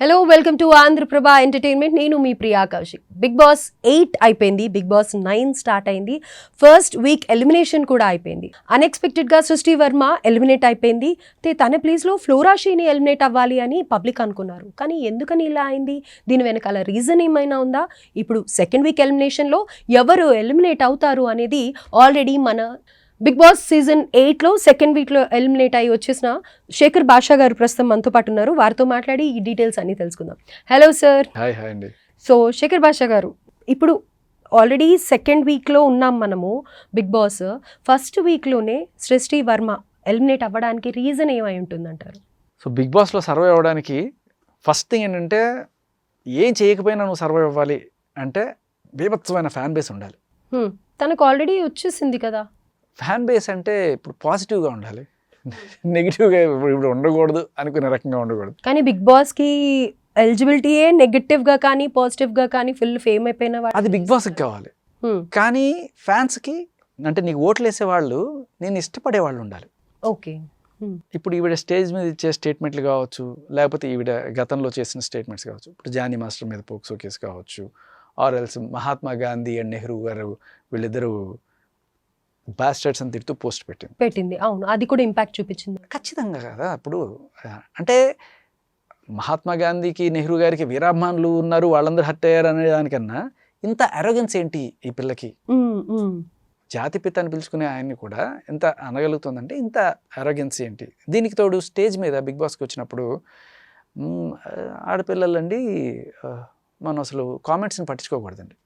Hello welcome to Andhraprabha entertainment. నేను మీ Priya Kaushik. Bigg Boss 8 అయిపోయింది, బిగ్ బాస్ 9 స్టార్ట్ అయింది. ఫస్ట్ వీక్ ఎలిమినేషన్ కూడా అయిపోయింది. అన్ఎక్స్పెక్టెడ్గా సృష్టి వర్మ ఎలిమినేట్ అయిపోయింది. తన ప్లేస్లో ఫ్లోరాషీని ఎలిమినేట్ అవ్వాలి అని పబ్లిక్ అనుకున్నారు. కానీ ఎందుకని ఇలా అయింది? దీని వెనకాల రీజన్ ఏమైనా ఉందా? ఇప్పుడు సెకండ్ వీక్ ఎలిమినేషన్లో ఎవరు ఎలిమినేట్ అవుతారు అనేది ఆల్రెడీ మన బిగ్ బాస్ సీజన్ 8లో సెకండ్ వీక్లో ఎలిమినేట్ అయ్యి వచ్చేసిన శేఖర్ బాషా గారు ప్రస్తుతం మనతో పాటు ఉన్నారు. వారితో మాట్లాడి ఈ డీటెయిల్స్ అన్ని తెలుసుకుందాం. Hello sir. హాయ్ అండి. సో శేఖర్ బాషా గారు, ఇప్పుడు ఆల్రెడీ సెకండ్ వీక్లో ఉన్నాం మనము. బిగ్ బాస్ ఫస్ట్ వీక్లోనే సృష్టి వర్మ ఎలిమినేట్ అవ్వడానికి రీజన్ ఏమై ఉంటుందంటారు? సో బిగ్ బాస్లో సర్వైవ్ అవ్వడానికి ఫస్ట్ థింగ్ ఏంటంటే, ఏం చేయకపోయినా నువ్వు సర్వైవ్ అవ్వాలి అంటే బీభత్సమైన ఫ్యాన్ బేస్ ఉండాలి. తనకు ఆల్రెడీ వచ్చేసింది కదా. ఫ్యాన్ బేస్ అంటే ఇప్పుడు పాజిటివ్గా ఉండాలి, నెగిటివ్గా ఇప్పుడు ఉండకూడదు, అనుకునే రకంగా ఉండకూడదు. కానీ బిగ్ బాస్కి ఎలిజిబిలిటీయే నెగటివ్గా కానీ పాజిటివ్గా కానీ ఫుల్ ఫేమ్ అయిపోయిన అది బిగ్ బాస్కి కావాలి. కానీ ఫ్యాన్స్కి అంటే నీకు ఓట్లు వేసే వాళ్ళు నేను ఇష్టపడే వాళ్ళు ఉండాలి. ఓకే. ఇప్పుడు ఈవిడ స్టేజ్ మీద ఇచ్చే స్టేట్మెంట్లు కావచ్చు, లేకపోతే ఈవిడ గతంలో చేసిన స్టేట్మెంట్స్ కావచ్చు. ఇప్పుడు జానీ మాస్టర్ మీద పోక్సో కేసు కావచ్చు, or else Mahatma Gandhi and Nehru గారు వీళ్ళిద్దరూ బాస్టర్డ్స్ అని తిడుతూ పోస్ట్ పెట్టింది. అవును, అది కూడా ఇంపాక్ట్ చూపించింది. ఖచ్చితంగా కదా. ఇప్పుడు అంటే మహాత్మా గాంధీకి నెహ్రూ గారికి వీరాభిమానులు ఉన్నారు, వాళ్ళందరూ హర్ట్ అయ్యారు అనే దానికన్నా ఇంత అరోగెన్స్ ఏంటి ఈ పిల్లకి? జాతిపిత అని పిలుచుకునే ఆయన్ని కూడా ఎంత అనగలుగుతుందంటే ఇంత అరోగెన్స్ ఏంటి? దీనికి తోడు స్టేజ్ మీద బిగ్ బాస్కి వచ్చినప్పుడు ఆడపిల్లలండి మనం అసలు కామెంట్స్ని పట్టించుకోకూడదండి.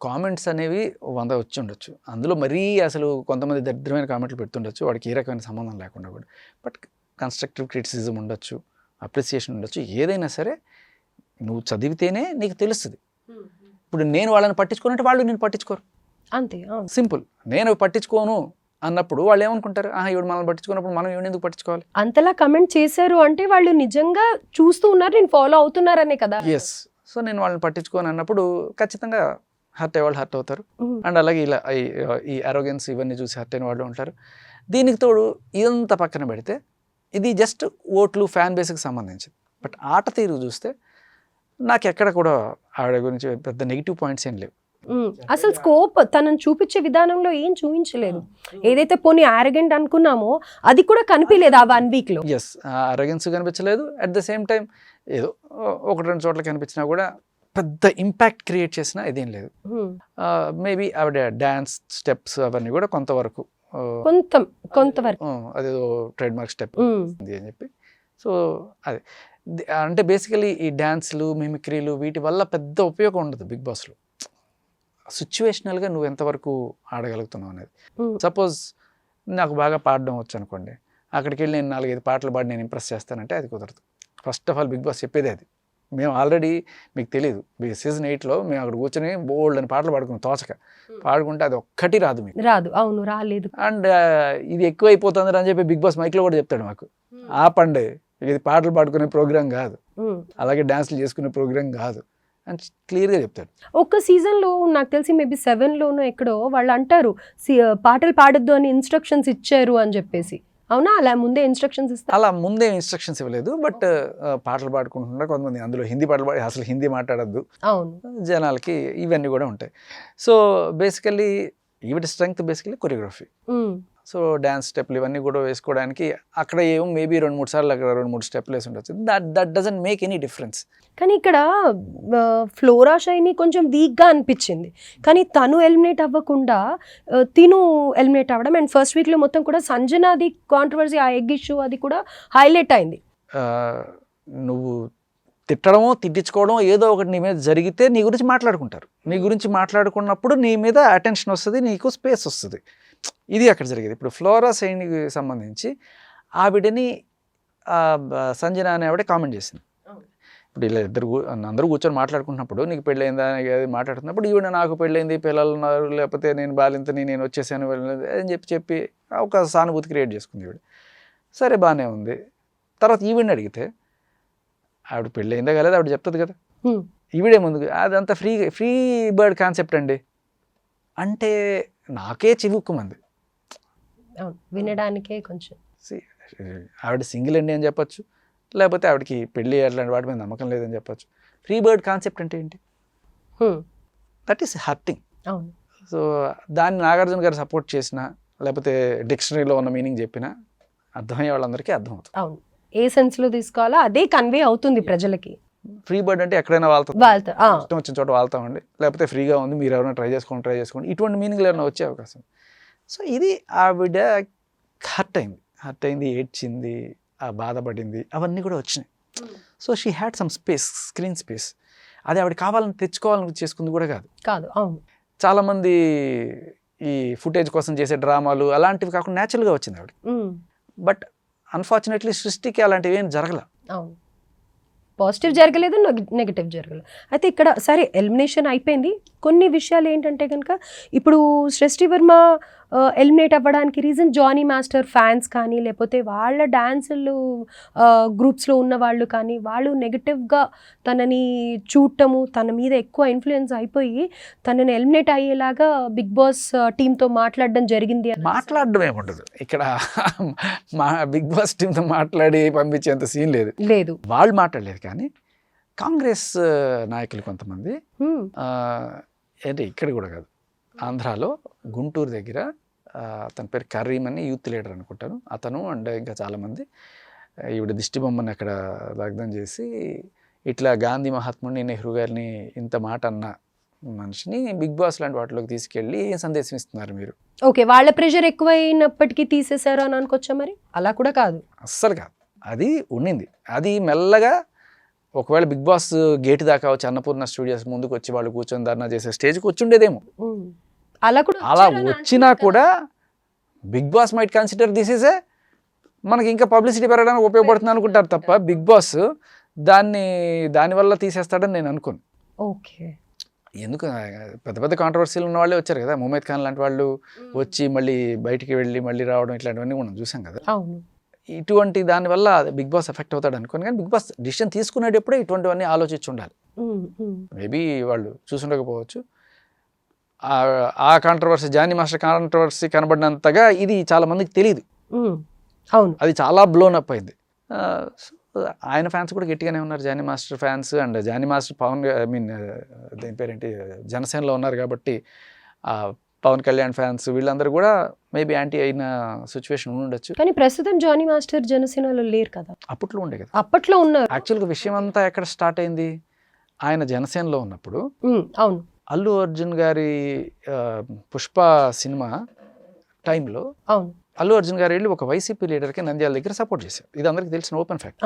కామెంట్స్ అనేవి 100 వచ్చి ఉండొచ్చు, అందులో మరీ అసలు కొంతమంది దరిద్రమైన కామెంట్లు పెడుతుండొచ్చు, వాడికి ఏ రకమైన సంబంధం లేకుండా కూడా. బట్ కన్స్ట్రక్టివ్ క్రిటిసిజం ఉండొచ్చు, అప్రిసియేషన్ ఉండొచ్చు. ఏదైనా సరే నువ్వు చదివితేనే నీకు తెలుస్తుంది. ఇప్పుడు నేను వాళ్ళని పట్టించుకోనంటే వాళ్ళు నేను పట్టించుకోరు, అంతే. సింపుల్. నేను పట్టించుకోను అన్నప్పుడు వాళ్ళు ఏమనుకుంటారు, ఇవిడు మనల్ని పట్టించుకున్నప్పుడు మనం ఇవిడ ఎందుకు పట్టించుకోవాలి? అంతలా కమెంట్ చేశారు అంటే వాళ్ళు నిజంగా చూస్తూ ఉన్నారు, నేను ఫాలో అవుతున్నారనే కదా. ఎస్. సో నేను వాళ్ళని పట్టించుకోను అన్నప్పుడు ఖచ్చితంగా హర్ట్ అయ్యే వాళ్ళు హర్ట్ అవుతారు. అండ్ అలాగే ఇలా ఈ అరోగెన్స్ ఇవన్నీ చూసి హర్ట్ అయిన వాళ్ళు ఉంటారు. దీనికి తోడు ఇదంతా పక్కన పెడితే ఇది జస్ట్ ఓట్లు ఫ్యాన్ బేస్కి సంబంధించింది. బట్ ఆట తీరు చూస్తే నాకు ఎక్కడ కూడా ఆవిడ గురించి పెద్ద నెగిటివ్ పాయింట్స్ ఏం లేవు. అసలు స్కోప్ తనను చూపించే విధానంలో ఏం చూపించలేదు. ఏదైతే పోనీ ఆరగెంట్ అనుకున్నామో అది కూడా కనిపించలేదు ఆ 1 వీక్లో. ఎస్, అరోగెన్స్ కనిపించలేదు. అట్ ద సేమ్ టైం ఏదో 1-2 చోట్ల కనిపించినా కూడా పెద్ద ఇంపాక్ట్ క్రియేట్ చేసిన ఇదేం లేదు. మేబీ ఆవిడ డాన్స్ స్టెప్స్ అవన్నీ కూడా కొంతవరకు అదేదో ట్రేడ్ మార్క్ స్టెప్ అని చెప్పి. సో అదే అంటే బేసికలీ ఈ డాన్స్లు మిమిక్రీలు వీటి వల్ల పెద్ద ఉపయోగం ఉండదు బిగ్ బాస్లో. సిచ్యువేషనల్గా నువ్వు ఎంతవరకు ఆడగలుగుతున్నావు అనేది. సపోజ్ నాకు బాగా పాడడం వచ్చు అనుకోండి, అక్కడికి వెళ్ళి నేను 4-5 పాటలు పాడి నేను ఇంప్రెస్ చేస్తానంటే అది కుదరదు. First of all Bigg Boss చెప్పేది అది. మేము ఆల్రెడీ మీకు తెలియదు, సీజన్ 8లో మేము అక్కడ కూర్చొని బోల్డ్ అని పాటలు పాడుకున్నాం, తోచక పాడుకుంటే అది ఒక్కటి రాదు మీకు. రాదు. అవును, రాలేదు. అండ్ ఇది ఎక్కువ అయిపోతుంది అని చెప్పి బిగ్ బాస్ మైక్లో కూడా చెప్తాడు మాకు, ఆపండి, ఇది పాటలు పాడుకునే ప్రోగ్రామ్ కాదు, అలాగే డాన్స్లు చేసుకునే ప్రోగ్రామ్ కాదు అని క్లియర్గా చెప్తాడు. ఒక్క సీజన్లో నాకు తెలిసి మేబీ 7లోనో ఎక్కడో వాళ్ళు అంటారు పాటలు పాడొద్దు అని ఇన్స్ట్రక్షన్స్ ఇచ్చారు అని చెప్పేసి. అవునా? అలా ముందే ఇన్స్ట్రక్షన్స్ ఇస్తారు? అలా ముందే ఇన్స్ట్రక్షన్స్ ఇవ్వలేదు, బట్ పాటలు పాడుకుంటున్నారు కొంతమంది, అందులో హిందీ పాటలు పాడి అసలు హిందీ మాట్లాడద్దు జనాలకి, ఇవన్నీ కూడా ఉంటాయి. సో బేసికల్లీ ఈవిడ strength basically choreography. So dance స్టెప్లు ఇవన్నీ కూడా వేసుకోవడానికి అక్కడ ఏమో మేబీ 2-3 సార్లు అక్కడ 2-3 స్టెప్లు వేసి ఉండొచ్చు. That doesn't make any difference. కానీ ఇక్కడ ఫ్లోరా షైని కొంచెం వీక్గా అనిపించింది. కానీ తను ఎలిమినేట్ అవ్వకుండా తిను ఎలిమినేట్ అవ్వడం, అండ్ ఫస్ట్ వీక్లో మొత్తం కూడా సంజనాది కాంట్రవర్సీ, ఆ ఎగ్ ఇష్యూ అది కూడా హైలైట్ అయింది. నువ్వు తిట్టడమో తిట్టించుకోవడమో ఏదో ఒకటి నీ మీద జరిగితే నీ గురించి మాట్లాడుకుంటారు. నీ గురించి మాట్లాడుకున్నప్పుడు నీ మీద అటెన్షన్ వస్తుంది, నీకు స్పేస్ వస్తుంది. ఇది అక్కడ జరిగేది. ఇప్పుడు ఫ్లోరా సైన్కి సంబంధించి ఆవిడని సంజన అనే ఆవిడ కామెంట్ చేసింది. ఇప్పుడు ఇలా అందరూ కూర్చొని మాట్లాడుకుంటున్నప్పుడు నీకు పెళ్ళైందా మాట్లాడుతున్నప్పుడు ఈవిడ నాకు పెళ్ళైంది, పిల్లలు ఉన్నారు, లేకపోతే నేను బాలింతని, నేను వచ్చేసాను అని చెప్పి ఒక సానుభూతి క్రియేట్ చేసుకుంది ఈవిడ. సరే, బాగానే ఉంది. తర్వాత ఈవిడని అడిగితే ఆవిడ పెళ్ళైందా కాలేదు ఆవిడ చెప్తుంది కదా. ఈవిడే ముందుకు అదంతా ఫ్రీ బర్డ్ కాన్సెప్ట్ అండి అంటే నాకే చివుక్కుమంది. వినడానికే కొంచెం ఆవిడ సింగిల్ అండి అని చెప్పచ్చు, లేకపోతే ఆవిడకి పెళ్ళి అట్లాంటి వాటి మీద నమ్మకం లేదని చెప్పొచ్చు. ఫ్రీ బర్డ్ కాన్సెప్ట్ అంటే ఏంటి? That is hurting. అవును. సో దాన్ని నాగార్జున గారు సపోర్ట్ చేసినా లేకపోతే డిక్షనరీలో ఉన్న మీనింగ్ చెప్పినా అర్థమయ్యే వాళ్ళందరికీ అర్థమవుతుంది. అవును, ఏ సెన్స్లో తీసుకోవాలో అదే కన్వే అవుతుంది ప్రజలకి. ఫ్రీ బర్డ్ అంటే ఎక్కడైనా వాళ్ళతో ఇష్టం వచ్చిన చోట వాళ్తామండి, లేకపోతే ఫ్రీగా ఉంది మీరు ఎవరైనా ట్రై చేసుకోండి, ఇటువంటి మీనింగ్లు ఏమైనా వచ్చే అవకాశం. సో ఇది ఆవిడ హర్ట్ అయింది, ఏడ్చింది, ఆ బాధపడింది, అవన్నీ కూడా వచ్చినాయి. So she had some space, screen space. అది ఆవిడ కావాలని తెచ్చుకోవాలని చేసుకుంది కూడా కాదు. అవును, చాలామంది ఈ ఫుటేజ్ కోసం చేసే డ్రామాలు అలాంటివి కాకుండా న్యాచురల్గా వచ్చింది ఆవిడ. బట్ అన్ఫార్చునేట్లీ సృష్టికి అలాంటివి ఏం జరగల. అవును, పాజిటివ్ జరగలేదు, నెగిటివ్ జరగలేదు. అయితే ఇక్కడ సరే ఎలిమినేషన్ అయిపోయింది. కొన్ని విషయాలు ఏంటంటే కనుక ఇప్పుడు సృష్టి వర్మ ఎలిమినేట్ అవ్వడానికి రీజన్ జానీ మాస్టర్ ఫ్యాన్స్ కానీ లేకపోతే వాళ్ళ డాన్సులు గ్రూప్స్లో ఉన్న వాళ్ళు కానీ వాళ్ళు నెగిటివ్గా తనని చూడటము, తన మీద ఎక్కువ ఇన్ఫ్లుయెన్స్ అయిపోయి తనని ఎలిమినేట్ అయ్యేలాగా బిగ్ బాస్ టీంతో మాట్లాడడం జరిగింది. మాట్లాడడం ఏముండదు ఇక్కడ, మా బిగ్ బాస్ టీంతో మాట్లాడి పంపించేంత సీన్ లేదు. వాళ్ళు మాట్లాడలేదు. కానీ కాంగ్రెస్ నాయకులు కొంతమంది అంటే ఇక్కడ కూడా కాదు, ఆంధ్రాలో గుంటూరు దగ్గర అతని పేరు కరీం అని యూత్ లీడర్ అనుకుంటాను, అతను అండ్ ఇంకా చాలామంది ఈవిడ దిష్టి బొమ్మని అక్కడ దగ్ధం చేసి ఇట్లా గాంధీ మహాత్ముడిని, నెహ్రూ గారిని ఇంత మాట అన్న మనిషిని బిగ్ బాస్ లాంటి వాటిలోకి తీసుకెళ్ళి ఏం సందేశం ఇస్తున్నారు మీరు? ఓకే, వాళ్ళ ప్రెషర్ ఎక్కువైనప్పటికీ తీసేశారు అని అనుకోవచ్చా? మరి అలా కూడా కాదు, అస్సలు కాదు. అది ఉండింది. అది మెల్లగా ఒకవేళ బిగ్ బాస్ గేట్ దాకా వచ్చి అన్నపూర్ణ స్టూడియోస్ ముందుకు వచ్చి వాళ్ళు కూర్చొని ధర్నా చేసే స్టేజ్కి వచ్చి ఉండేదేమో. అలా వచ్చినా కూడా Bigg Boss might consider this is మనకి ఇంకా పబ్లిసిటీ పెరగడానికి ఉపయోగపడుతుంది అనుకుంటారు తప్ప బిగ్ బాస్ దానివల్ల తీసేస్తాడని నేను అనుకోను. ఓకే, ఎందుకు పెద్ద పెద్ద కాంట్రవర్సీలు ఉన్న వాళ్ళే వచ్చారు కదా, ముమైత్ ఖాన్ లాంటి వాళ్ళు వచ్చి మళ్ళీ బయటికి వెళ్ళి మళ్ళీ రావడం ఇట్లాంటివన్నీ మనం చూసాం కదా. ఇటువంటి దానివల్ల బిగ్ బాస్ ఎఫెక్ట్ అవుతాడు అనుకోని, కానీ బిగ్ బాస్ డిసిషన్ తీసుకునేటప్పుడే ఇటువంటివన్నీ ఆలోచించి ఉండాలి. మేబీ వాళ్ళు చూసుండకపోవచ్చు. ఆ కాంట్రవర్సీ, జానీ మాస్టర్ కాంట్రవర్సీ కనబడినంతగా ఇది చాలా మందికి తెలియదు. అవును, అది చాలా బ్లోన్ అప్ అయింది. ఆయన ఫ్యాన్స్ కూడా గట్టిగానే ఉన్నారు, Jani Master fans. And Jani Master దేని పేరేంటి జనసేనలో ఉన్నారు కాబట్టి పవన్ కళ్యాణ్ ఫ్యాన్స్ వీళ్ళందరూ కూడా మేబీ యాంటీ అయిన సిచ్యువేషన్ ఉండొచ్చు. కానీ ప్రస్తుతం జానీ మాస్టర్ జనసేనలో లేరు కదా. అప్పట్లో ఉండే కదా. అప్పట్లో ఉన్నారు. యాక్చువల్గా విషయం అంతా ఎక్కడ స్టార్ట్ అయింది? ఆయన జనసేనలో ఉన్నప్పుడు అవును, అల్లు అర్జున్ గారి పుష్ప సినిమా టైంలో అవును, అల్లు అర్జున్ గారు వెళ్ళి ఒక వైసీపీ లీడర్కి నంద్యాల దగ్గర సపోర్ట్ చేశారు. ఇది అందరికీ తెలిసిన ఓపెన్ ఫ్యాక్ట్.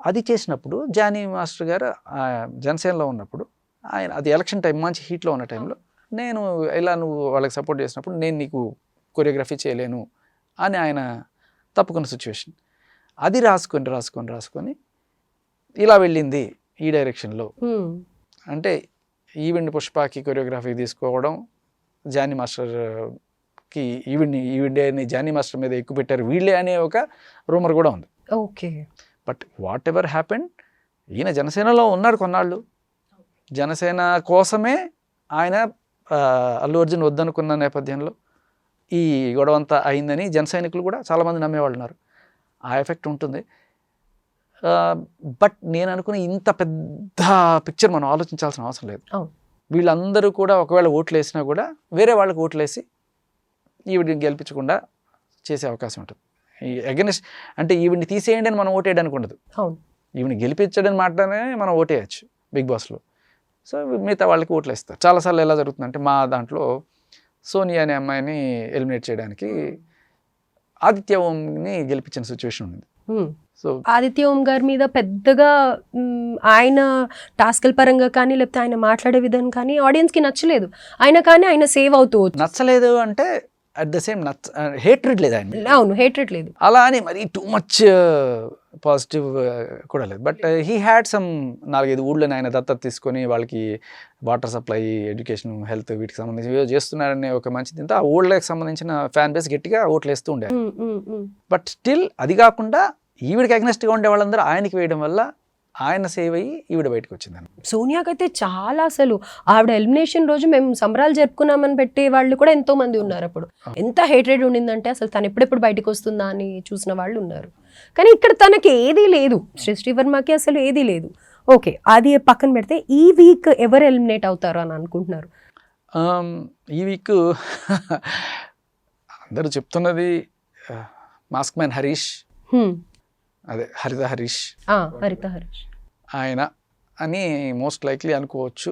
అది చేసినప్పుడు జానీ మాస్టర్ గారు జనసేనలో ఉన్నప్పుడు ఆయన, అది ఎలక్షన్ టైం మంచి హీట్లో ఉన్న టైంలో, నేను ఇలా నువ్వు వాళ్ళకి సపోర్ట్ చేసినప్పుడు నేను నీకు కొరియోగ్రఫీ చేయలేను అని ఆయన తప్పుకున్న సిచ్యువేషన్. అది రాసుకొని ఇలా వెళ్ళింది ఈ డైరెక్షన్లో. అంటే ఈవెంట్ పుష్పకి కొరియోగ్రఫీ తీసుకోవడం, జానీ మాస్టర్కి ఈవెంట్ని జానీ మాస్టర్ మీద ఎక్కువ పెట్టారు వీళ్ళే అనే ఒక రూమర్ కూడా ఉంది. Okay, but what ever happen, ఈయన జనసేనలో ఉన్నారు కొన్నాళ్ళు. జనసేన కోసమే ఆయన అల్లు అర్జున్ వద్దనుకున్న నేపథ్యంలో ఈ గొడవంతా అయిందని జన సైనికులు కూడా చాలామంది నమ్మేవాళ్ళు ఉన్నారు. ఆ ఎఫెక్ట్ ఉంటుంది. బట్ నేను అనుకున్న ఇంత పెద్ద పిక్చర్ మనం ఆలోచించాల్సిన అవసరం లేదు. వీళ్ళందరూ కూడా ఒకవేళ ఓట్లు వేసినా కూడా వేరే వాళ్ళకి ఓట్లు వేసి ఈవిడిని గెలిపించకుండా చేసే అవకాశం ఉంటుంది. ఈ అగెనిస్ట్ అంటే ఈవిడిని తీసేయండి అని మనం ఓటేయడానికి ఉండదు. ఈవిని గెలిపించడం మాటనే మనం ఓటేయచ్చు బిగ్ బాస్లో. సో మిగతా వాళ్ళకి ఓట్లు వేస్తారు. చాలాసార్లు ఎలా జరుగుతుందంటే, మా దాంట్లో సోనియా అనే అమ్మాయిని ఎలిమినేట్ చేయడానికి ఆదిత్య ఓంని గెలిపించిన సిచ్యువేషన్ ఉంది. సో ఆదిత్య ఓం గారి మీద పెద్దగా ఆయన టాస్క్ల పరంగా కానీ లేకపోతే ఆయన మాట్లాడే విధానం కానీ ఆడియన్స్కి నచ్చలేదు. ఆయన సేవ్ అవుతూ నచ్చలేదు అంటే అట్ ద సేమ్ హేట్రెడ్ లేదు ఆయన. అవును, హేట్రెడ్ లేదు. అలా అని మరి టూ మచ్ పాజిటివ్ కూడా లేదు. బట్ హీ హ్యాడ్ సమ్ 4-5 ఊళ్ళని ఆయన దత్తత తీసుకొని వాళ్ళకి వాటర్ సప్లై, ఎడ్యుకేషన్, హెల్త్ వీటికి సంబంధించి చేస్తున్నారనే ఒక మంచి దీంతో ఆ ఊళ్ళకి సంబంధించిన ఫ్యాన్ బేస్ గట్టిగా ఓట్లు వేస్తూ ఉండే. బట్ స్టిల్ అది కాకుండా ఈవిడికి అగ్నెస్ట్గా ఉండే వాళ్ళందరూ ఆయనకి వేయడం వల్ల ఆయన సేవ్ అయ్యి ఈవిడ బయటకు వచ్చిందని. సోనియాకైతే చాలా అసలు ఆవిడ ఎలిమినేషన్ రోజు మేము సంబరాలు జరుపుకున్నామని పెట్టే వాళ్ళు కూడా ఎంతో మంది ఉన్నారు. అప్పుడు ఎంత హేట్రెడ్ ఉండిందంటే అసలు తను ఎప్పుడెప్పుడు బయటకు వస్తుందా అని చూసిన వాళ్ళు ఉన్నారు. కానీ ఇక్కడ తనకి ఏదీ లేదు, సృష్టి వర్మకి అసలు ఏదీ లేదు. ఓకే, అది పక్కన పెడితే ఈ వీక్ ఎవరు ఎలిమినేట్ అవుతారు అని అనుకుంటున్నారు? ఈ వీక్ అందరూ చెప్తున్నది మాస్క్ మ్యాన్ హరీష్, అదే హరిత హరీష్ ఆయన అని మోస్ట్ లైక్లీ అనుకోవచ్చు.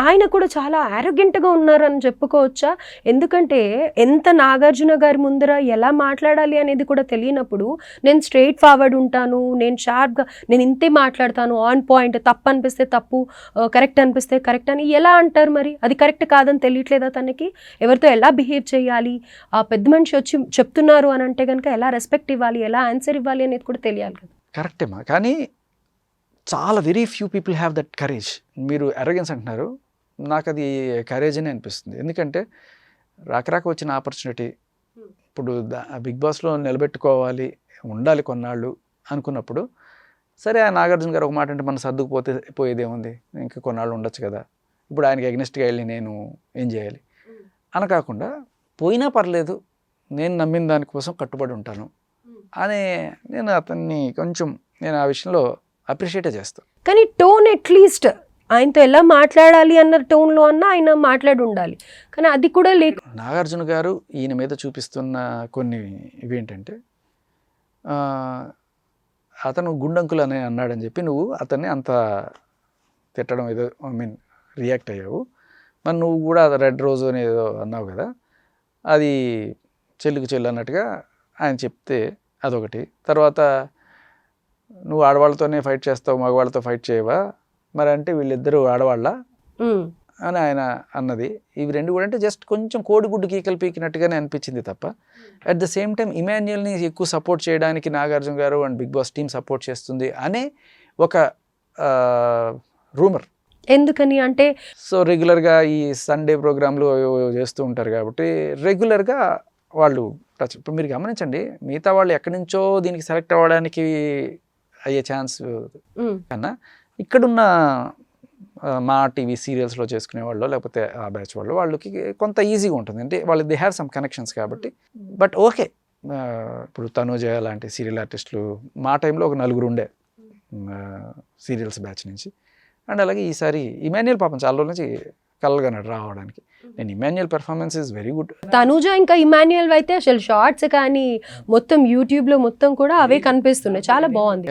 ఆయన కూడా చాలా ఆరోగ్యంట్గా ఉన్నారని చెప్పుకోవచ్చా? ఎందుకంటే ఎంత నాగార్జున గారి ముందర ఎలా మాట్లాడాలి అనేది కూడా తెలియనప్పుడు నేను స్ట్రైట్ ఫార్వర్డ్ ఉంటాను, నేను షార్ప్గా, నేను ఇంతే మాట్లాడతాను, ఆన్ పాయింట్, తప్పు అనిపిస్తే తప్పు, కరెక్ట్ అనిపిస్తే కరెక్ట్ అని ఎలా అంటారు? మరి అది కరెక్ట్ కాదని తెలియట్లేదా తనకి? ఎవరితో ఎలా బిహేవ్ చేయాలి, ఆ పెద్ద మనిషి వచ్చి చెప్తున్నారు అని అంటే కనుక ఎలా రెస్పెక్ట్ ఇవ్వాలి, ఎలా ఆన్సర్ ఇవ్వాలి అనేది కూడా తెలియాలి కదా. కరెక్టేమా, కానీ చాలా very few people have that courage. మీరు అరోగెన్స్ అంటున్నారు, నాకు అది కరేజ్ అని అనిపిస్తుంది. ఎందుకంటే రాక వచ్చిన ఆపర్చునిటీ ఇప్పుడు బిగ్ బాస్లో నిలబెట్టుకోవాలి, ఉండాలి కొన్నాళ్ళు అనుకున్నప్పుడు, సరే ఆ నాగార్జున గారు ఒక మాట అంటే మనం సర్దుకుపోతే పోయేదేముంది, ఇంకా కొన్నాళ్ళు ఉండొచ్చు కదా, ఇప్పుడు ఆయనకి అగ్నెస్ట్గా వెళ్ళి నేను ఏం చేయాలి అని కాకుండా, పోయినా పర్లేదు నేను నమ్మిన దానికోసం కట్టుబడి ఉంటాను అని నేను అతన్ని కొంచెం నేను ఆ విషయంలో అప్రిషియేటే చేస్తాను. కానీ టోన్ అట్లీస్ట్ ఆయనతో ఎలా మాట్లాడాలి అన్న టోన్లో అన్న ఆయన మాట్లాడి ఉండాలి, కానీ అది కూడా లేక. నాగార్జున గారు ఈయన మీద చూపిస్తున్న కొన్ని ఇవేంటంటే, అతను గుండంకులు అని అన్నాడని చెప్పి నువ్వు అతన్ని అంత తిట్టడం ఏదో రియాక్ట్ అయ్యావు. మరి నువ్వు కూడా రెడ్ రోజు అని ఏదో అన్నావు కదా, అది చెల్లుకు చెల్లు అన్నట్టుగా ఆయన చెప్తే అదొకటి. తర్వాత నువ్వు ఆడవాళ్ళతోనే ఫైట్ చేస్తావు, మగవాళ్ళతో ఫైట్ చేయవా, మరి అంటే వీళ్ళిద్దరూ ఆడవాళ్ళ అని ఆయన అన్నది. ఇవి రెండు కూడా అంటే జస్ట్ కొంచెం కోడిగుడ్డు కీకలు పీకినట్టుగానే అనిపించింది తప్ప, అట్ ద సేమ్ టైం ఇమాన్యుయల్ని ఎక్కువ సపోర్ట్ చేయడానికి Nagarjuna garu and Bigg Boss team support చేస్తుంది అనే ఒక రూమర్. ఎందుకని అంటే, సో రెగ్యులర్గా ఈ సండే ప్రోగ్రాంలు చేస్తూ ఉంటారు కాబట్టి రెగ్యులర్గా వాళ్ళు టచ్. ఇప్పుడు మీరు గమనించండి, మిగతా వాళ్ళు ఎక్కడి నుంచో దీనికి సెలెక్ట్ అవ్వడానికి అయ్యే ఛాన్స్ కన్నా ఇక్కడున్న మా టీవీ సీరియల్స్లో చేసుకునే వాళ్ళు లేకపోతే ఆ బ్యాచ్ వాళ్ళకి కొంత ఈజీగా ఉంటుంది, అంటే వాళ్ళు దే హ్యావ్ సమ్ కనెక్షన్స్ కాబట్టి. బట్ ఓకే, ఇప్పుడు తనూజ లాంటి సీరియల్ ఆర్టిస్టులు మా టైంలో ఒక 4 ఉండే సీరియల్స్ బ్యాచ్ నుంచి. అండ్ అలాగే ఈసారి ఇమాన్యుయల్ పాపం చాలా రోజుల నుంచి కలగన్నాడు రావడానికి. నేను Emmanuel performance is very good. Tanuja ఇంకా ఇమాన్యుయల్ అయితే అసలు షార్ట్స్ కానీ మొత్తం యూట్యూబ్లో మొత్తం కూడా అవే కనిపిస్తున్నాయి, చాలా బాగుంది,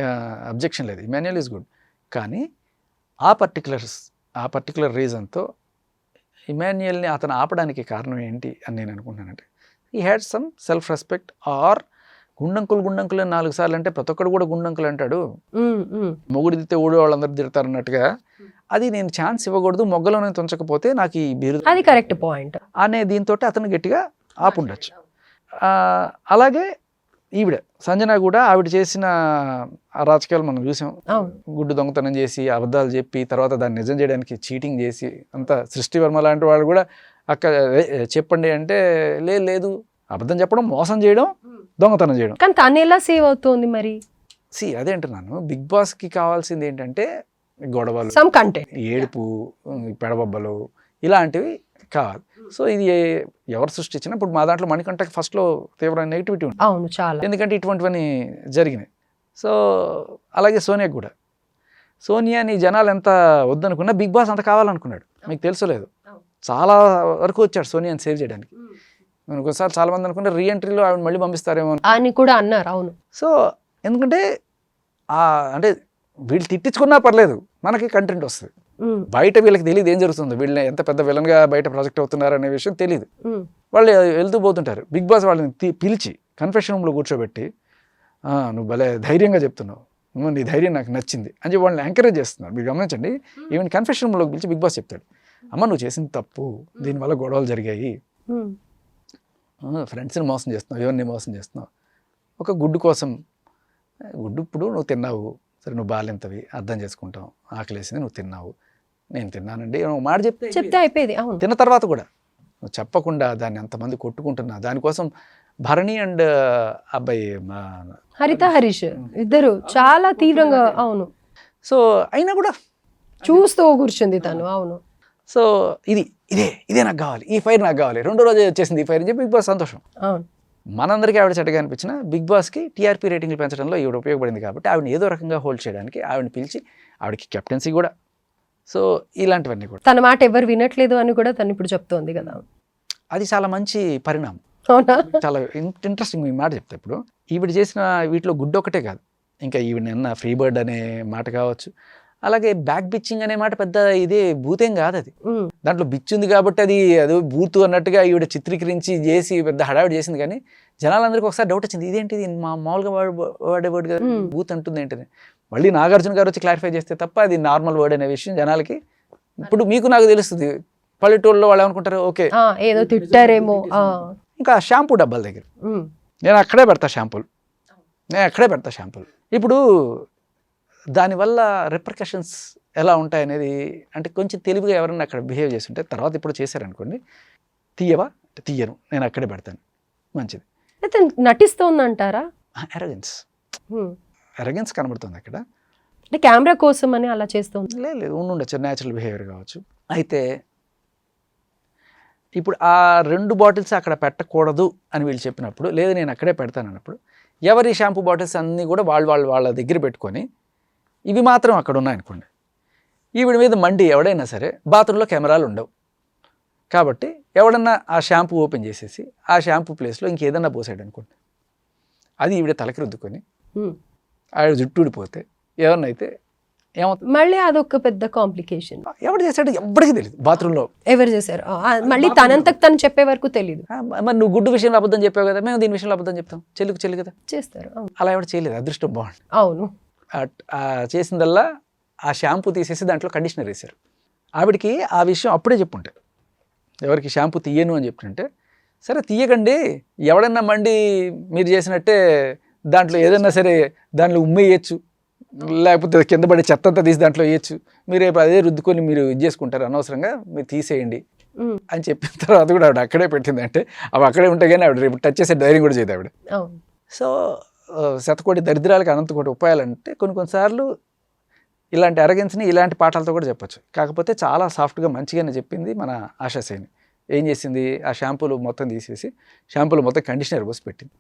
అబ్జెక్షన్ లేదు, ఇమాన్యుయల్ ఈజ్ గుడ్. కానీ ఆ పర్టికులర్ రీజన్తో ఇమాన్యుయల్ని అతను ఆపడానికి కారణం ఏంటి అని నేను అనుకుంటున్నానంటే, he had some self respect. ఆర్ గుండంకులు అని 4 సార్లు అంటే ప్రతి ఒక్కడు కూడా గుండంకులు అంటాడు, మొగుడు దిస్తే ఊడి వాళ్ళందరూ తిడతారు అన్నట్టుగా. అది నేను ఛాన్స్ ఇవ్వకూడదు, మొగ్గలోనే తుంచకపోతే నాకు ఈ బిరుదు, అది కరెక్ట్ పాయింట్ అనే దీంతో అతను గట్టిగా ఆపుండొచ్చు. అలాగే ఈవిడ సంజన కూడా ఆవిడ చేసిన రాజకీయాలు మనం చూసాం. గుడ్డు దొంగతనం చేసి అబద్ధాలు చెప్పి తర్వాత దాన్ని నిజం చేయడానికి చీటింగ్ చేసి అంతా. సృష్టి వర్మ లాంటి వాళ్ళు కూడా అక్క చెప్పండి అంటే లేదు, అబద్ధం చెప్పడం, మోసం చేయడం, దొంగతనం చేయడం. కానీ తను ఎలా సేవ్ అవుతుంది మరి? అదే అంటున్నాను, బిగ్ బాస్కి కావాల్సింది ఏంటంటే గొడవలు, సమ్ కంటెంట్, ఏడుపు, పెడబొబ్బలు ఇలాంటివి కావాలి. సో ఇది ఎవరు సృష్టించినా, ఇప్పుడు మా దాంట్లో మణికంఠకి ఫస్ట్లో తీవ్రమైన నెగిటివిటీ ఉంది. అవును, చాలా, ఎందుకంటే ఇటువంటివన్నీ జరిగినాయి. సో అలాగే సోనియాకి కూడా, సోనియాని జనాలు ఎంత వద్దనుకున్నా బిగ్ బాస్ అంత కావాలనుకున్నాడు, మీకు తెలుసలేదు. చాలా వరకు వచ్చాడు సోనియాని సేవ్ చేయడానికి. ఒకసారి చాలా మంది అనుకుంటే రీఎంట్రీలో ఆవిడ మళ్ళీ పంపిస్తారేమో అని కూడా అన్నారు. అవును. సో ఎందుకంటే అంటే వీళ్ళు తిట్టించుకున్నా పర్లేదు, మనకి కంటెంట్ వస్తుంది. బయట వీళ్ళకి తెలియదు ఏం జరుగుతుంది, వీళ్ళని ఎంత పెద్ద విలన్గా బయట ప్రాజెక్ట్ అవుతున్నారు అనే విషయం తెలియదు. వాళ్ళు వెళ్తూ పోతుంటారు. బిగ్ బాస్ వాళ్ళని పిలిచి కన్ఫెషన్ రూమ్లో కూర్చోబెట్టి, నువ్వు భలే ధైర్యంగా చెప్తున్నావు, నీ ధైర్యం నాకు నచ్చింది అని చెప్పి వాళ్ళని ఎంకరేజ్ చేస్తున్నారు. మీరు గమనించండి, ఈవెన్ కన్ఫెషన్ రూమ్లోకి పిలిచి బిగ్ బాస్ చెప్తాడు, అమ్మ నువ్వు చేసింది తప్పు, దీనివల్ల గొడవలు జరిగాయి, ఫ్రెండ్స్ని మోసం చేస్తున్నావు, ఎవరిని మోసం చేస్తున్నావు, ఒక గుడ్డు కోసం. గుడ్డు ఇప్పుడు నువ్వు తిన్నావు, సరే నువ్వు బాలింతవి అర్థం చేసుకుంటాం, ఆకలేసింది, నువ్వు తిన్నావు, నేను తిన్నానండి మాట చెప్తే అయిపోయేది. తిన్న తర్వాత కూడా నువ్వు చెప్పకుండా దాన్ని అంతమంది కొట్టుకుంటున్నా, దానికోసం భరణి అండ్ అబ్బాయి హరిత హరీష్ ఇద్దరు చాలా తీవ్రంగా. అవును. సో అయినా కూడా చూస్తూ కూర్చుంది తను. అవును. సో ఇదే నాకు కావాలి, ఈ ఫైర్ నాకు కావాలి, రెండో రోజు వచ్చేసింది ఈ ఫైర్ అని చెప్పి బిగ్ బాస్ సంతోషం. అవును. మనందరికీ ఆవిడ చెడ్డగా అనిపించిన బిగ్ బాస్కి టీఆర్పీ రేటింగ్లు పెంచడంలో ఈవిడ ఉపయోగపడింది కాబట్టి ఆవిడని ఏదో రకంగా హోల్డ్ చేయడానికి ఆవిడని పిలిచి ఆవిడకి కెప్టెన్సీ కూడా, సో ఇలాంటివన్నీ కూడా. తన మాట ఎవరు వినట్లేదు అని కూడా తను ఇప్పుడు చెప్తోంది కదా. అది చాలా మంచి పరిణామం. అవునా? చాలా ఇంట్రెస్టింగ్ ఈ మాట చెప్తా. ఇప్పుడు ఈవిడ చేసిన వీటిలో గుడ్ ఒకటే కాదు, ఇంకా ఈవిడ నిన్న ఫ్రీ బర్డ్ అనే మాట కావచ్చు, అలాగే బ్యాక్ బిచ్చింగ్ అనే మాట పెద్ద ఇదే భూతేం కాదు. అది దాంట్లో బిచ్ ఉంది కాబట్టి అది బూతు అన్నట్టుగా ఈవిడ చిత్రీకరించి చేసి పెద్ద హడావిడి చేసింది. కానీ జనాలందరికీ ఒకసారి డౌట్ వచ్చింది, ఇదేంటిది మామూలుగా వాడే వర్డ్ కదా, బూత్ అంటుంది ఏంటిది. మళ్ళీ నాగార్జున గారు వచ్చి క్లారిఫై చేస్తే తప్ప అది నార్మల్ వర్డ్ అనే విషయం జనాలకి ఇప్పుడు మీకు నాకు తెలుస్తుంది. పల్లెటూరులో వాళ్ళు ఏమనుకుంటారు, ఓకే ఏదో తిట్టారేమో. ఇంకా షాంపూ డబ్బాల దగ్గర నేను అక్కడే పెడతా షాంపూలు. ఇప్పుడు దానివల్ల రిపర్కషన్స్ ఎలా ఉంటాయనేది అంటే కొంచెం తెలివిగా ఎవరైనా అక్కడ బిహేవ్ చేస్తుంటే తర్వాత ఇప్పుడు చేశారనుకోండి, తీయవా అంటే తీయను, నేను అక్కడే పెడతాను, మంచిది. అయితే నటిస్తోందంటారా? ఎరగెన్స్ కనబడుతుంది అక్కడ. అంటే కెమెరా కోసం అని అలా చేస్తుంది? లేదు, ఉండొచ్చు, న్యాచురల్ బిహేవియర్ కావచ్చు. అయితే ఇప్పుడు ఆ 2 బాటిల్స్ అక్కడ పెట్టకూడదు అని వీళ్ళు చెప్పినప్పుడు, లేదు నేను అక్కడే పెడతాను అన్నప్పుడు, ఎవరి షాంపూ బాటిల్స్ అన్నీ కూడా వాళ్ళ దగ్గర పెట్టుకొని ఇవి మాత్రం అక్కడ ఉన్నాయనుకోండి, ఈవిడ మీద మండి ఎవడైనా సరే బాత్రూంలో కెమెరాలు ఉండవు కాబట్టి ఎవడన్నా ఆ షాంపూ ఓపెన్ చేసేసి ఆ షాంపూ ప్లేస్లో ఇంకేదన్నా పోసాడు అనుకోండి, అది ఈవిడ తలకి రుద్దుకొని ఆవిడ జుట్టు ఊడిపోతే ఎవరినైతే ఏమవుతుంది, మళ్ళీ అదొక పెద్ద కాంప్లికేషన్. ఎవరు చేశాడు ఎవరికి తెలియదు, బాత్రూంలో ఎవరు చేశారు మళ్ళీ తనంతకు తను చెప్పే వరకు తెలియదు. మరి నువ్వు గుడ్డు విషయంలో అబద్ధం చెప్పావు కదా, మేము దీని విషయంలో అబద్ధం చెప్తాం, చెల్లి కదా చేస్తారు. అలా ఎవరు చేయలేదు, అదృష్టం బాగుంది. అవును. చేసిందల్లా ఆ షాంపూ తీసేసి దాంట్లో కండిషనర్ వేశారు. ఆవిడకి ఆ విషయం అప్పుడే చెప్పుంటే, ఎవరికి షాంపూ తీయను అని చెప్తుంటే, సరే తీయకండి, ఎవడన్నా మండి మీరు చేసినట్టే దాంట్లో ఏదన్నా సరే దాంట్లో ఉమ్మేయచ్చు, లేకపోతే కింద పడే చెత్త అంతా తీసి దాంట్లో వేయచ్చు, మీరు అదే రుద్దుకొని మీరు ఇది చేసుకుంటారు, అనవసరంగా మీరు తీసేయండి అని చెప్పిన తర్వాత కూడా ఆవిడ అక్కడే పెట్టింది. అంటే అవి అక్కడే ఉంటే కానీ ఆవిడ రేపు టచ్ చేసే ధైర్యం కూడా చేయదు ఆవిడ. సో శతకోటి దరిద్రాలకు అనంతకోటి ఉపాయాలంటే కొన్నిసార్లు ఇలాంటి అరగెన్స్ని ఇలాంటి పాఠాలతో కూడా చెప్పచ్చు. కాకపోతే చాలా సాఫ్ట్గా మంచిగానే చెప్పింది మన ఆశాసేని. ఏం చేసింది, ఆ షాంపూలు మొత్తం తీసేసి షాంపూలు మొత్తం కండిషనర్ పోసి పెట్టింది.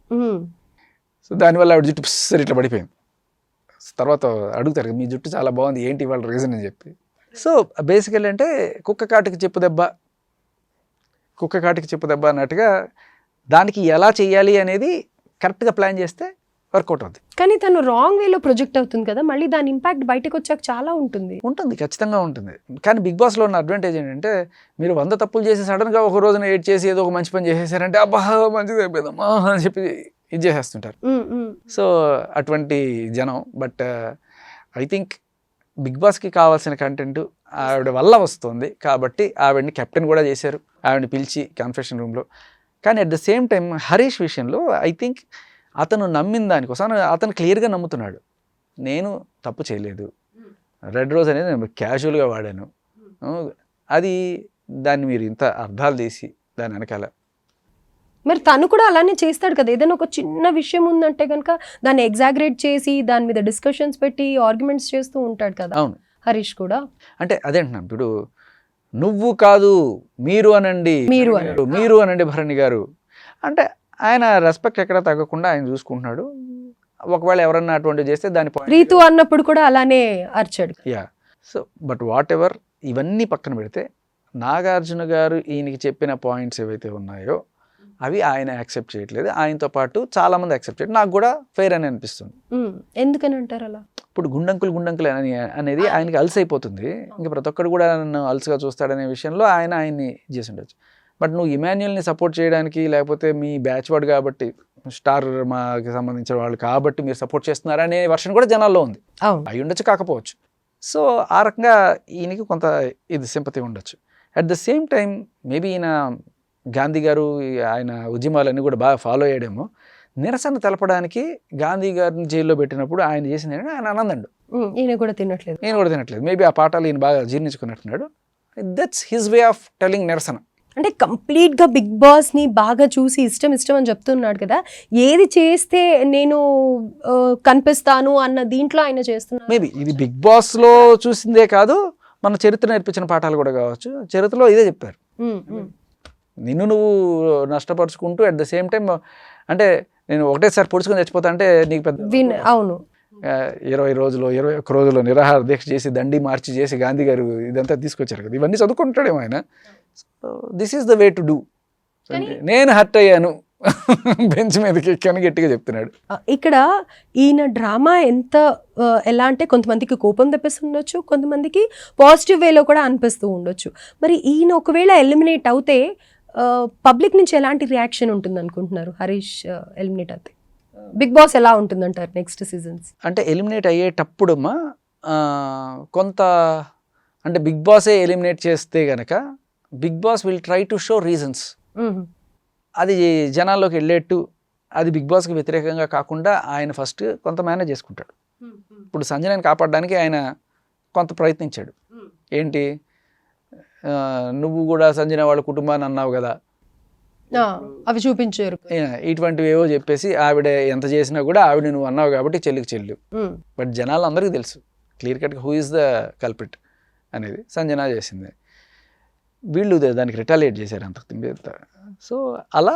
సో దానివల్ల ఆవిడ జుట్టు సరే ఇట్లా పడిపోయింది. తర్వాత అడుగుతారు, మీ జుట్టు చాలా బాగుంది, ఏంటి వాళ్ళ రీజన్ అని చెప్పి. సో బేసికల్లీ అంటే కుక్క కాటికి చెప్పు దెబ్బ అన్నట్టుగా దానికి ఎలా చేయాలి అనేది కరెక్ట్గా ప్లాన్ చేస్తే వర్కౌట్ అవుతుంది. కానీ తను రాంగ్ వేలో ప్రొజెక్ట్ అవుతుంది కదా, మళ్ళీ దాని ఇంపాక్ట్ బయటకు వచ్చాక చాలా ఉంటుంది, ఖచ్చితంగా ఉంటుంది. కానీ బిగ్ బాస్లో ఉన్న అడ్వాంటేజ్ ఏంటంటే, మీరు 100 తప్పులు చేసి సడన్గా ఒక రోజున ఏడ్ చేసి ఏదో ఒక మంచి పని చేసేసారంటే అబ్బా మంచిది అయిపోయిందమ్మా అని చెప్పి ఇది చేసేస్తుంటారు. సో అటువంటి జనం. బట్ ఐ థింక్ బిగ్ బాస్కి కావాల్సిన కంటెంట్ ఆవిడ వల్ల వస్తుంది కాబట్టి ఆవిడని కెప్టెన్ కూడా చేశారు, ఆవిడని పిలిచి కాన్ఫెషన్ రూమ్లో. కానీ at the same time Harish విషయంలో ఐ థింక్ అతను నమ్మిన దానికోసం అతను క్లియర్గా నమ్ముతున్నాడు, నేను తప్పు చేయలేదు, రెడ్ రోజ్ అనేది నేను క్యాజువల్గా వాడాను, అది దాన్ని మీరు ఇంత అర్థాలు తీసి దాని వెనకాల. మరి తను కూడా అలానే చేస్తాడు కదా, ఏదైనా ఒక చిన్న విషయం ఉందంటే కనుక దాన్ని ఎగ్జాగరేట్ చేసి దాని మీద డిస్కషన్స్ పెట్టి ఆర్గ్యుమెంట్స్ చేస్తూ ఉంటాడు కదా. అవును, హరీష్ కూడా అంటే అదే అంటున్నాను. ఇప్పుడు నువ్వు కాదు మీరు అనండి భరణి గారు అంటే ఆయన రెస్పెక్ట్ ఎక్కడ తగ్గకుండా ఆయన చూసుకుంటున్నాడు. ఒకవేళ ఎవరన్నా అటువంటివి చేస్తే దాని రీతు అన్నప్పుడు కూడా అలానే అరిచాడు. సో బట్ వాట్ ఎవర్ ఇవన్నీ పక్కన పెడితే నాగార్జున గారు ఈయనకి చెప్పిన పాయింట్స్ ఏవైతే ఉన్నాయో అవి ఆయన యాక్సెప్ట్ చేయట్లేదు, ఆయనతో పాటు చాలా మంది యాక్సెప్ట్ చేయట్లేదు. నాకు కూడా ఫెయిర్ అని అనిపిస్తుంది. ఎందుకని అంటారు అలా? ఇప్పుడు గుండంకులు అనేది ఆయనకి అలసి అయిపోతుంది, ఇంకా ప్రతి ఒక్కరు కూడా నన్ను అలసిగా చూస్తాడనే విషయంలో ఆయన్ని చేసి ఉండొచ్చు. బట్ నువ్వు ఇమాన్యుయల్ని సపోర్ట్ చేయడానికి, లేకపోతే మీ బ్యాచ్ వాడు కాబట్టి, స్టార్ మాకి సంబంధించిన వాళ్ళు కాబట్టి మీరు సపోర్ట్ చేస్తున్నారనే వర్షన్ కూడా జనాల్లో ఉంది. అయి ఉండొచ్చు, కాకపోవచ్చు. సో ఆ రకంగా ఈయనకి కొంత ఇది సింపతి ఉండొచ్చు. At the same time maybe ఈయన గాంధీ గారు ఆయన ఉద్యమాలన్నీ కూడా బాగా ఫాలో అయ్యాడేమో. నిరసన తెలపడానికి గాంధీ గారిని జైల్లో పెట్టినప్పుడు ఆయన చేసింది ఏంటంటే ఆయన ఆనందండు, ఈయన కూడా తినట్లేదు. మేబీ ఆ పాఠాలు ఈయన బాగా జీర్ణించుకున్నట్టున్నాడు. That's his way of telling నిరసన. అంటే కంప్లీట్గా బిగ్ బాస్ని బాగా చూసి ఇష్టం అని చెప్తున్నాడు కదా, ఏది చేస్తే నేను కనిపిస్తాను అన్న దీంట్లో ఆయన చేస్తున్నాడు. మేబీ ఇది బిగ్ బాస్లో చూసిందే కాదు, మన చరిత్ర నేర్పించిన పాఠాలు కూడా కావచ్చు. చరిత్రలో ఇదే చెప్పారు, నిన్ను నువ్వు నష్టపరుచుకుంటూ అట్ ద సేమ్ టైం అంటే నేను ఒకటేసారి పొడుచుకొని చచ్చిపోతా అంటే నీకు పెద్ద అవును 20 రోజులు 21 రోజులు నిరాహార దీక్ష చేసి దండి మార్చి చేసి గాంధీ గారు ఇదంతా తీసుకొచ్చారు కదా, ఇవన్నీ చదువుకుంటాడేమో ఆయన. This is the way to do. నేను హర్ట్ అయ్యాను బెంచ్ మీదకి ఎక్కాను గట్టిగా చెప్తున్నాడు. ఇక్కడ ఈయన డ్రామా ఎంత ఎలా అంటే కొంతమందికి కోపం తెప్పిస్తుండొచ్చు, కొంతమందికి పాజిటివ్ వేలో కూడా అనిపిస్తూ ఉండొచ్చు. మరి ఈయన ఒకవేళ ఎలిమినేట్ అవుతే పబ్లిక్ నుంచి ఎలాంటి రియాక్షన్ ఉంటుంది అనుకుంటున్నారు? హరీష్ ఎలిమినేట్ అవుతే బిగ్ బాస్ ఎలా ఉంటుందంటారు నెక్స్ట్ సీజన్స్? అంటే ఎలిమినేట్ అయ్యేటప్పుడమ్మా కొంత అంటే బిగ్ బాసే ఎలిమినేట్ చేస్తే గనక Bigg Boss will try to show reasons. అది జనాల్లోకి వెళ్ళేట్టు, అది బిగ్ బాస్కి వ్యతిరేకంగా కాకుండా ఆయన ఫస్ట్ కొంత మేనేజ్ చేసుకుంటాడు. ఇప్పుడు సంజనాని కాపాడడానికి ఆయన కొంత ప్రయత్నించాడు. ఏంటి, నువ్వు కూడా సంజన వాళ్ళ కుటుంబాన్ని అన్నావు కదా, అవి చూపించారు, ఇటువంటివి ఏవో చెప్పేసి ఆవిడ ఎంత చేసినా కూడా ఆవిడ నువ్వు అన్నావు కాబట్టి చెల్లికి చెల్లు. బట్ జనాలు అందరికీ తెలుసు క్లియర్ కట్గా హూ ఇస్ ద కల్ప్రిట్ అనేది సంజన చేసింది. వీళ్ళు దానికి రిటాలియేట్ చేశారు అంత. సో అలా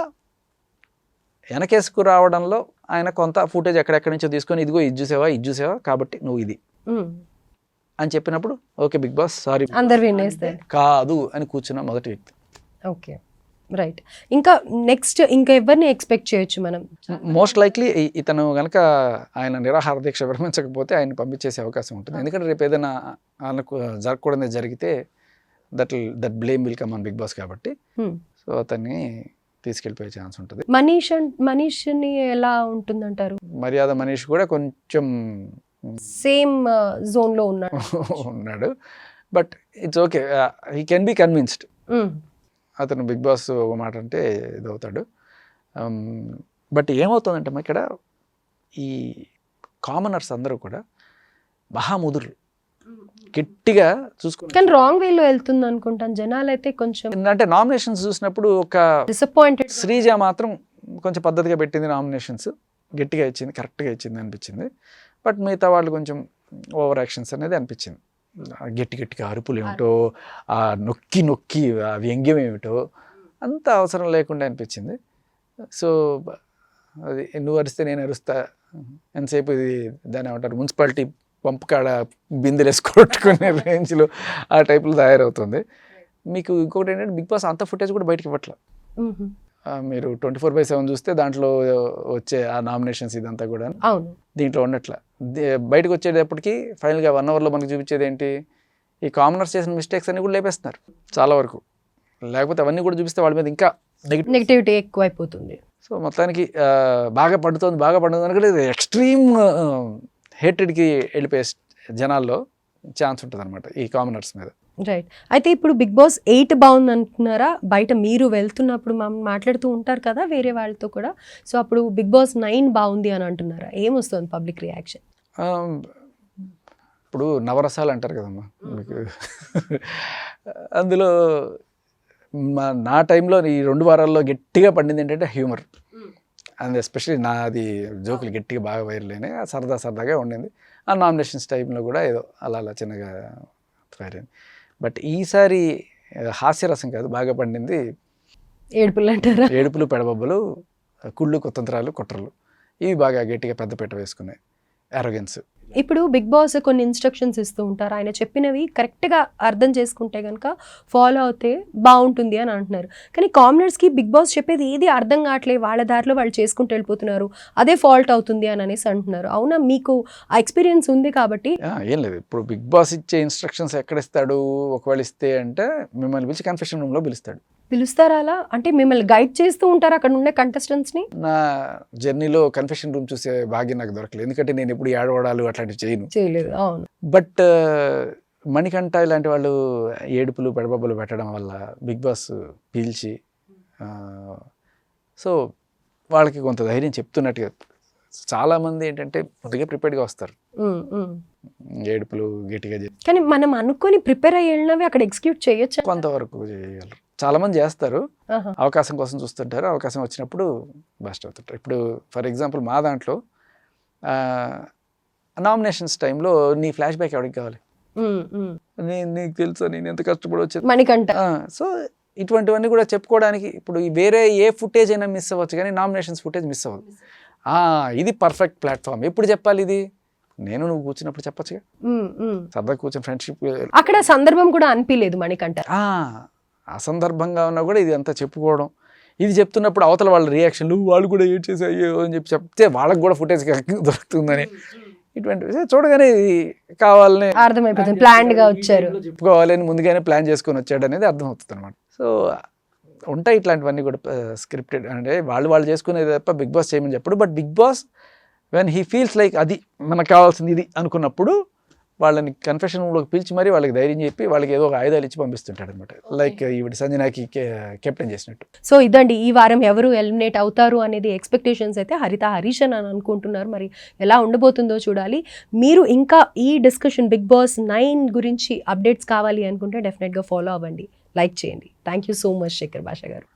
వెనకేసుకు రావడంలో ఆయన కొంత ఫుటేజ్ ఎక్కడెక్కడి నుంచో తీసుకొని ఇదిగో ఇది చూసావా కాబట్టి నువ్వు ఇది అని చెప్పినప్పుడు ఓకే బిగ్ బాస్ సారీ అందరు వినేస్తారు కాదు అని కూర్చున్న మొదటి వ్యక్తి. Okay right. ఇంకా నెక్స్ట్ ఇంకా ఎవరిని ఎక్స్పెక్ట్ చేయొచ్చు మనం? మోస్ట్ లైక్లీ ఇతను కనుక ఆయన నిరాహార దీక్ష విరమించకపోతే ఆయన పంపించేసే అవకాశం ఉంటుంది. ఎందుకంటే రేపు ఏదైనా ఆయనకు జరగకూడదు జరిగితే that blame will come on Bigg Boss కాబట్టి సో అతన్ని తీసుకెళ్ళిపోయే ఛాన్స్ ఉంటుంది. మనీష్ని ఎలా ఉంటుందంటారు? మర్యాద మనీష్ కూడా కొంచెం సేమ్ జోన్ లో ఉన్నాడు. But it's okay, he can be convinced. అతను బిగ్ బాస్ ఒక మాట అంటే ఇదవుతాడు. బట్ ఏమవుతుందంటే ఇక్కడ ఈ కామనర్స్ అందరూ కూడా మహాముదురు గట్టిగా చూసుకుంటారు. కానీ రాంగ్ వేలో వెళ్తుంది అనుకుంటాను జనాలు అయితే కొంచెం. అంటే నామినేషన్స్ చూసినప్పుడు ఒక డిసప్పాయింటెడ్. శ్రీజ మాత్రం కొంచెం పద్ధతిగా పెట్టింది, నామినేషన్స్ గట్టిగా ఇచ్చింది, కరెక్ట్గా ఇచ్చింది అనిపించింది. బట్ మిగతా వాళ్ళు కొంచెం ఓవర్ యాక్షన్స్ అనేది అనిపించింది. గట్టిగా అరుపులు ఏమిటో, ఆ నొక్కి ఆ వ్యంగ్యం ఏమిటో అంత అవసరం లేకుండా అనిపించింది. సో అది నువ్వు అరిస్తే నేను అరుస్తా, ఎంతసేపు ఇది దాన్ని ఏమంటారు మున్సిపాలిటీ పంపు కాడ బిందెలు వేసుకొట్టుకునే రేంజ్లో ఆ టైప్లో తయారవుతుంది. మీకు ఇంకొకటి ఏంటంటే బిగ్ బాస్ అంత ఫుటేజ్ కూడా బయటకి ఇవ్వట్ల. మీరు 24/7 చూస్తే దాంట్లో వచ్చే ఆ నామినేషన్స్ ఇదంతా కూడా దీంట్లో ఉండట్ల. బయటకు వచ్చేటప్పటికి ఫైనల్గా 1 అవర్లో మనకు చూపించేది ఏంటి, ఈ కామనర్స్ చేసిన మిస్టేక్స్ అన్ని కూడా లేపేస్తున్నారు చాలా వరకు. లేకపోతే అవన్నీ కూడా చూపిస్తే వాళ్ళ మీద ఇంకా నెగిటివిటీ ఎక్కువ అయిపోతుంది. సో మొత్తానికి బాగా పడుతుంది అనుకుంటే ఎక్స్ట్రీమ్ హేటెడ్కి వెళ్ళిపోయే జనాల్లో ఛాన్స్ ఉంటుంది అనమాట ఈ కామనర్స్ మీద. రైట్. అయితే ఇప్పుడు బిగ్ బాస్ 8 బాగుంది అంటున్నారా? బయట మీరు వెళ్తున్నప్పుడు మాట్లాడుతూ ఉంటారు కదా వేరే వాళ్ళతో కూడా, సో అప్పుడు బిగ్ బాస్ 9 బాగుంది అని అంటున్నారా? ఏమొస్తుంది పబ్లిక్ రియాక్షన్? ఇప్పుడు నవరసాలు అంటారు కదమ్మా మీకు, అందులో నా టైంలో ఈ 2 వారాల్లో గట్టిగా పండింది ఏంటంటే హ్యూమర్. అండ్ ఎస్పెషలీ నాది జోకులు గట్టిగా బాగా వైరల్ అయినాయి, సరదాగా ఉండింది. ఆ నామినేషన్స్ టైంలో కూడా ఏదో అలా చిన్నగా ఫైర్ అయింది. బట్ ఈసారి హాస్యరసం కాదు బాగా పండింది, ఏడుపులు అంటారా? ఏడుపులు, పెడబొబ్బలు, కుళ్ళు, కుతంత్రాలు, కుట్రలు, ఇవి బాగా గట్టిగా పెద్ద పెట్ట వేసుకున్నాయి. అరోగెన్స్. ఇప్పుడు బిగ్ బాస్ కొన్ని ఇన్స్ట్రక్షన్స్ ఇస్తూ ఉంటారు, ఆయన చెప్పినవి కరెక్ట్గా అర్థం చేసుకుంటే కనుక ఫాలో అవుతే బాగుంటుంది అని అంటున్నారు. కానీ కామనర్స్కి బిగ్ బాస్ చెప్పేది ఏది అర్థం కావట్లేదు, వాళ్ళ దారిలో వాళ్ళు చేసుకుంటూ వెళ్ళిపోతున్నారు, అదే ఫాల్ట్ అవుతుంది అని అనేసి అంటున్నారు. అవునా, మీకు ఆ ఎక్స్పీరియన్స్ ఉంది కాబట్టి? ఏం లేదు, ఇప్పుడు బిగ్ బాస్ ఇచ్చే ఇన్స్ట్రక్షన్స్ ఎక్కడ ఇస్తాడు, ఒకవేళ ఇస్తే అంటే మిమ్మల్ని పిలిచి కన్ఫెషన్ రూమ్లో పిలుస్తారా? అలా అంటే మిమ్మల్ని గైడ్ చేస్తూ ఉంటారు అక్కడ ఉండే కంటెస్టెంట్స్ని? నా జర్నీలో కన్ఫెషన్ రూమ్ చూసే భాగ్యం నాకు దొరకలేదు, ఎందుకంటే నేను ఎప్పుడు ఏడవడాలు అట్లాంటివి చేయలేదు. అవును. బట్ మణికంఠ ఇలాంటి వాళ్ళు ఏడుపులు, పెడబబ్బలు పెట్టడం వల్ల బిగ్ బాస్ పీల్చి సో వాళ్ళకి కొంత ధైర్యం చెప్తున్నట్టుగా. చాలామంది ఏంటంటే ముందుగా ప్రిపేర్డ్గా వస్తారు, ఏడుపులు గట్టిగా. కానీ మనం అనుకొని ప్రిపేర్ అయ్యి వెళ్ళినవి అక్కడ ఎగ్జిక్యూట్ చేయొచ్చు, కొంతవరకు చేయగలరు. చాలా మంది చేస్తారు, ఆహా. అవకాశం కోసం చూస్తుంటారు, అవకాశం వచ్చినప్పుడు బస్ట్ అవుతుంటారు. ఇప్పుడు ఫర్ ఎగ్జాంపుల్ మా దాంట్లో నామినేషన్స్ టైంలో నీ ఫ్లాష్ బ్యాక్ ఎవరికి కావాలి, నీకు తెలుసా నేను ఎంత కష్టపడి వచ్చేది. మణికంఠ. సో ఇటువంటివన్నీ కూడా చెప్పుకోవడానికి ఇప్పుడు ఈ వేరే ఏ ఫుటేజ్ అయినా మిస్ అవ్వచ్చు, కానీ నామినేషన్స్ ఫుటేజ్ మిస్ అవ్వదు. ఇది పర్ఫెక్ట్ ప్లాట్ఫామ్. ఎప్పుడు చెప్పాలి ఇది? నేను నువ్వు కూర్చున్నప్పుడు చెప్పచ్చుగా, సరదా కూర్చొని ఫ్రెండ్షిప్. అక్కడ సందర్భం కూడా అనిపించలేదు మణికంఠ. అసందర్భంగా ఉన్నా కూడా ఇది అంతా చెప్పుకోవడం, ఇది చెప్తున్నప్పుడు అవతల వాళ్ళ రియాక్షన్లు, వాళ్ళు కూడా ఏడ్ చేసి అయ్యో అని చెప్పి చెప్తే వాళ్ళకి కూడా ఫుటేజ్ దొరుకుతుందని, ఇటువంటి చూడగానే కావాలని అర్థమైపోతుంది, ప్లాన్డ్ గా వచ్చారు, చెప్పుకోవాలని ముందుగానే ప్లాన్ చేసుకొని వచ్చాడు అనేది అర్థమవుతుంది అనమాట. సో ఉంటాయి ఇట్లాంటివన్నీ కూడా స్క్రిప్టెడ్, అంటే వాళ్ళు చేసుకునేది తప్ప బిగ్ బాస్ చేయమని చెప్పడు. But Bigg Boss when he feels like అది మనకు కావాల్సింది ఇది అనుకున్నప్పుడు వాళ్ళని కన్ఫెషన్ రూమ్లోకి పిలిచి మరి వాళ్ళకి ధైర్యం చెప్పి వాళ్ళకి ఏదో ఒక ఆయుధాలు ఇచ్చి పంపిస్తుంటాడు అనమాట, లైక్ ఈవిడ సంజనాకి కెప్టెన్ చేసినట్టు. సో ఇదండి ఈ వారం ఎవరు ఎలిమినేట్ అవుతారు అనేది ఎక్స్పెక్టేషన్స్ అయితే హరిత హరీష్ అని అనుకుంటున్నారు. మరి ఎలా ఉండబోతుందో చూడాలి. మీరు ఇంకా ఈ డిస్కషన్ బిగ్ బాస్ 9 గురించి అప్డేట్స్ కావాలి అనుకుంటే డెఫినెట్గా ఫాలో అవ్వండి, లైక్ చేయండి. Thank you so much Shekhar Basha గారు.